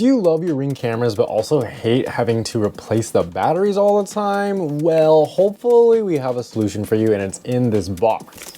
Do you love your Ring cameras but also hate having to replace the batteries all the time? Well, hopefully we have a solution for you, and it's in this box.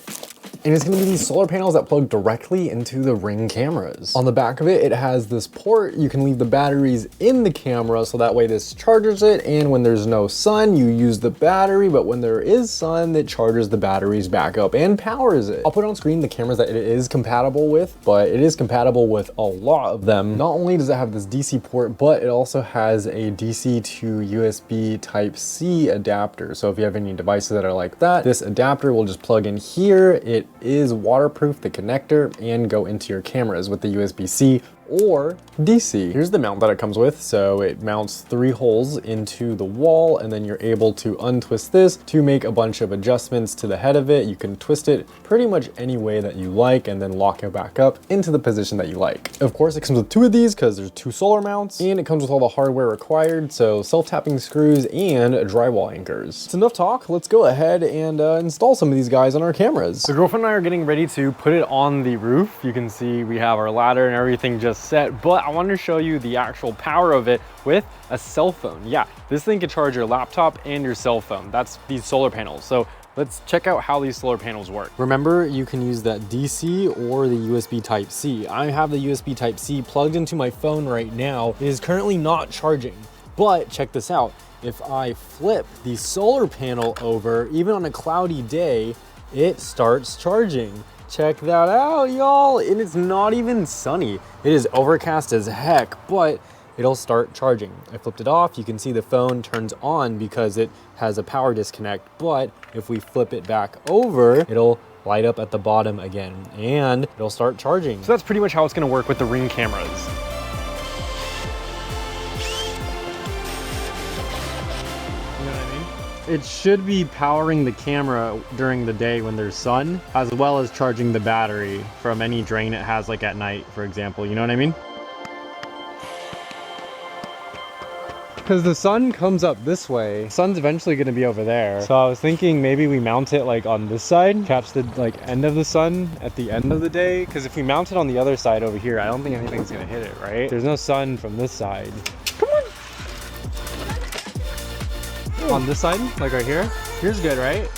And it's gonna be these solar panels that plug directly into the Ring cameras. On the back of it, it has this port. You can leave the batteries in the camera, so that way this charges it, and when there's no sun, you use the battery, but when there is sun, it charges the batteries back up and powers it. I'll put on screen the cameras that it is compatible with, but it is compatible with a lot of them. Not only does it have this DC port, but it also has a DC to USB Type-C adapter. So if you have any devices that are like that, this adapter will just plug in here. It is waterproof, the connector, and go into your cameras with the USB-C or DC. Here's the mount that it comes with. So it mounts 3 holes into the wall, and then you're able to untwist this to make a bunch of adjustments to the head of it. You can twist it pretty much any way that you like and then lock it back up into the position that you like. Of course, it comes with 2 of these because there's 2 solar mounts, and it comes with all the hardware required. So self-tapping screws and drywall anchors. It's enough talk. Let's go ahead and install some of these guys on our cameras. So girlfriend and I are getting ready to put it on the roof. You can see we have our ladder and everything just set, but I wanted to show you the actual power of it with a cell phone. Yeah, this thing can charge your laptop and your cell phone. That's these solar panels. So let's check out how these solar panels work. Remember, you can use that DC or the USB Type-C. I have the USB Type-C plugged into my phone right now. It is currently not charging, but check this out. If I flip the solar panel over, even on a cloudy day, it starts charging. Check that out, y'all. And it's not even sunny. It is overcast as heck, but it'll start charging. I flipped it off. You can see the phone turns on because it has a power disconnect. But if we flip it back over, it'll light up at the bottom again and it'll start charging. So that's pretty much how it's gonna work with the Ring cameras. It should be powering the camera during the day when there's sun, as well as charging the battery from any drain it has, like at night, for example. You know what I mean? Because the sun comes up this way, sun's eventually going to be over there. So I was thinking maybe we mount it like on this side, catch the end of the sun at the end of the day. Because if we mount it on the other side over here, I don't think anything's going to hit it, right? There's no sun from this side. On this side, like right here. Here's good, right?